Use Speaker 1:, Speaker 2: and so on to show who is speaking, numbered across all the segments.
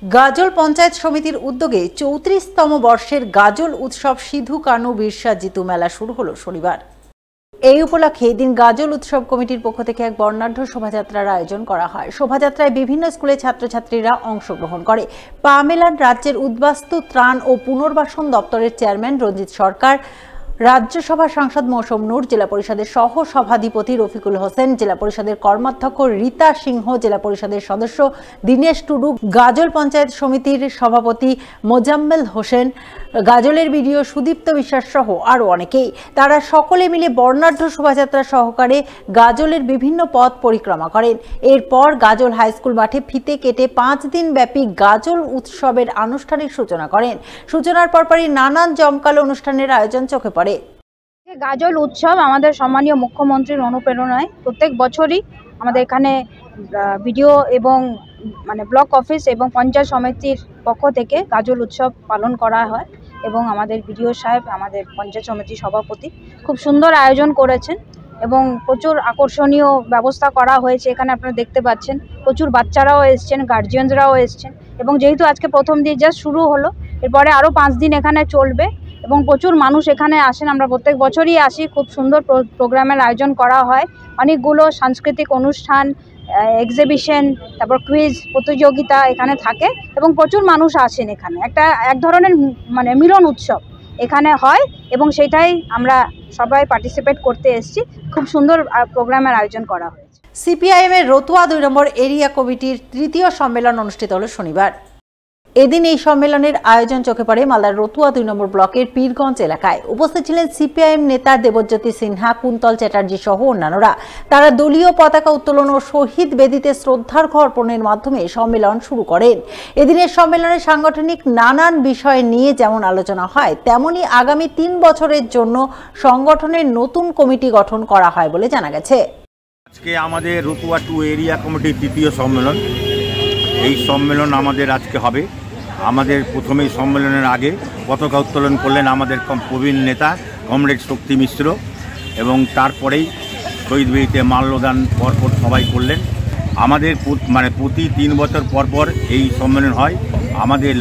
Speaker 1: গাজল পঞ্চায়েত সমিতির উদ্যোগে ৩৪তম বর্ষের গাজল উৎসব সিধু কানু বিরসা জিতু মেলা শুরু হলো শনিবার। এই উপলক্ষে এদিন গাজল উৎসব কমিটির পক্ষ থেকে এক বর্ণাঢ্য শোভাযাত্রার আয়োজন করা হয়। শোভাযাত্রায় বিভিন্ন স্কুলের ছাত্রছাত্রীরা অংশগ্রহণ করে। পা মেলান রাজ্যের উদ্বাস্তু ত্রাণ ও পুনর্বাসন দপ্তরের চেয়ারম্যান রঞ্জিত সরকার, রাজ্যসভা সাংসদ মৌসুম নূর, জেলা পরিষদের সহ সভাধিপতি রফিকুল হোসেন, জেলা পরিষদের কর্মাধ্যক্ষ রীতা সিংহ, জেলা পরিষদের সদস্য দীনেশ টুডু, গাজল পঞ্চায়েত সমিতির সভাপতি মোজাম্মেল হোসেন, গাজলের বিডিও সুদীপ্ত বিশ্বাস সহ আরও অনেকেই। তারা সকলে মিলে বর্ণাঢ্য শোভাযাত্রা সহকারে গাজলের বিভিন্ন পথ পরিক্রমা করেন। এরপর গাজল হাই স্কুল মাঠে ফিতে কেটে 5 দিন ব্যাপী গাজল উৎসবের আনুষ্ঠানিক সূচনা করেন। সূচনার পরপরই নানান জমকালো অনুষ্ঠানের আয়োজন চোখে পড়ে।
Speaker 2: গাজল উৎসব আমাদের সম্মানীয় মুখ্যমন্ত্রীর অনুপ্রেরণায় প্রত্যেক বছরই আমাদের এখানে বিডিও এবং ব্লক অফিস এবং পঞ্চায়েত সমিতির পক্ষ থেকে গাজল উৎসব পালন করা হয় এবং আমাদের বিডিও সাহেব, আমাদের পঞ্চায়েত সমিতির সভাপতি খুব সুন্দর আয়োজন করেছেন এবং প্রচুর আকর্ষণীয় ব্যবস্থা করা হয়েছে। এখানে আপনারা দেখতে পাচ্ছেন প্রচুর বাচ্চারাও এসছেন, গার্জিয়ানরাও এসছেন এবং যেহেতু আজকে প্রথম দিন জাস্ট শুরু হলো, এরপরে আরও 5 দিন এখানে চলবে এবং প্রচুর মানুষ এখানে আসেন। আমরা প্রত্যেক বছরই আসি, খুব সুন্দর প্রোগ্রামের আয়োজন করা হয়। অনেকগুলো সাংস্কৃতিক অনুষ্ঠান, এক্সিবিশন, তারপর কুইজ প্রতিযোগিতা এখানে থাকে এবং প্রচুর মানুষ আসেন। এখানে এক ধরনের মিলন উৎসব এখানে হয় এবং সেটাই আমরা সবাই পার্টিসিপেট করতে এসেছি। খুব সুন্দর প্রোগ্রামের আয়োজন করা হয়েছে।
Speaker 1: সিপিআইএম এর রতুয়া 2 নম্বর এরিয়া কমিটির 3য় সম্মেলন অনুষ্ঠিত হলো শনিবার। এদিন এই সম্মেলনের আয়োজন চোখে পড়ে মালদার রতুয়া 2 নম্বর ব্লকের পীরগঞ্জ এলাকায়। উপস্থিত ছিলেন সিপিআইএম নেতা দেবজ্যোতি সিনহা, কুন্তল চ্যাটার্জি সহ অন্যান্যরা। তারা দলীয় পতাকা উত্তোলন ও শহীদ বেদিতে শ্রদ্ধার্ঘ্য অর্পণের মাধ্যমে সম্মেলন শুরু করেন। এদিনের সম্মেলনে সাংগঠনিক নানান বিষয় নিয়ে যেমন আলোচনা হয়, তেমনি আগামী 3 বছরের জন্য সংগঠনের নতুন কমিটি গঠন করা হয় বলে জানা গেছে।
Speaker 3: আজকে আমাদের রতুয়া 2 এরিয়া কমিটির 3য় সম্মেলন। এই সম্মেলন আমাদের আজকে হবে। আমাদের প্রথমেই সম্মেলনের আগে পতাকা উত্তোলন করলেন আমাদের প্রবীণ নেতা কমরেড শক্তি মিশ্র এবং তারপরেই শহীদ বেদিতে মাল্যদান পরপর সবাই করলেন। আমাদের প্রতি 3 বছর পরপর এই সম্মেলন হয়। আমাদের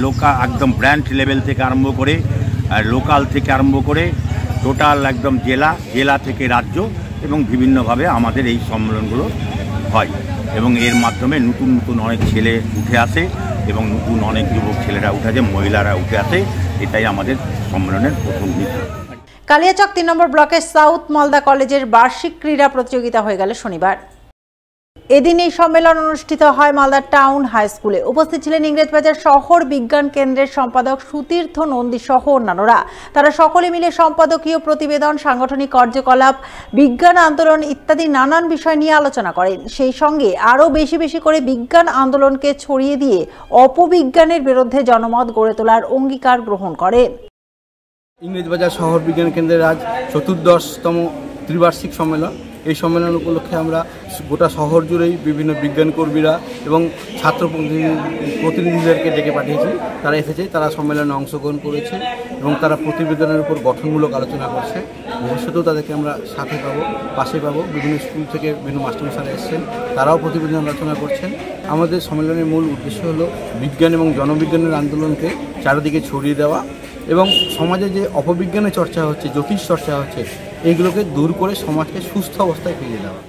Speaker 3: একদম ব্র্যান্ড লেভেল থেকে আরম্ভ করে, লোকাল থেকে আরম্ভ করে টোটাল একদম জেলা থেকে রাজ্য এবং বিভিন্নভাবে আমাদের এই সম্মেলনগুলো হয় এবং এর মাধ্যমে নতুন নতুন অনেক ছেলে উঠে আসে এবং নতুন অনেক যুবক ছেলেরা উঠে আসে, মহিলারা উঠে আসে। এটাই আমাদের সম্মেলনের প্রথম নীতি।
Speaker 1: কালিয়াচক 3 নম্বর ব্লকের সাউথ মালদা কলেজের বার্ষিক ক্রীড়া প্রতিযোগিতা হয়ে গেল শনিবার। এদিন এই সম্মেলন অনুষ্ঠিত হয় মালদা টাউন হাই স্কুলে। উপস্থিত ছিলেন ইংরেজবাজার শহর বিজ্ঞান কেন্দ্রের সম্পাদক সুতীর্থ নন্দী সহ অন্যান্যরা। তারা সকলে মিলে সম্পাদকীয় প্রতিবেদন, সাংগঠনিক কার্যকলাপ, বিজ্ঞান আন্দোলন ইত্যাদি নানান বিষয় নিয়ে আলোচনা করেন। সেই সঙ্গে আরও বেশি করে বিজ্ঞান আন্দোলনকে ছড়িয়ে দিয়ে অপবিজ্ঞানের বিরুদ্ধে জনমত গড়ে তোলার অঙ্গীকার গ্রহণ করেন।
Speaker 4: ইংরেজবাজার শহর বিজ্ঞান কেন্দ্রের আজ চতুর্দশতম ত্রিবার্ষিক সম্মেলন। এই সম্মেলন উপলক্ষে আমরা গোটা শহর জুড়েই বিভিন্ন বিজ্ঞান কর্মীরা এবং ছাত্র প্রতিনিধিদেরকে ডেকে পাঠিয়েছি। তারা এসেছে, তারা সম্মেলনে অংশগ্রহণ করেছে এবং তারা প্রতিবেদনের উপর গঠনমূলক আলোচনা করছে। ভবিষ্যতেও তাদেরকে আমরা সাথে পাবো, পাশে পাবো। বিভিন্ন স্কুল থেকে বিভিন্ন মাস্টারমশাইরা এসেছেন, তারাও প্রতিবেদন আলোচনা করছেন। আমাদের সম্মেলনের মূল উদ্দেশ্য হলো বিজ্ঞান এবং জনবিজ্ঞানের আন্দোলনকে চারিদিকে ছড়িয়ে দেওয়া এবং সমাজে যে অপবিজ্ঞানের চর্চা হচ্ছে, জ্যোতিষ চর্চা হচ্ছে, এইগুলোকে দূর করে সমাজকে সুস্থ অবস্থায় ফিরিয়ে দেওয়া।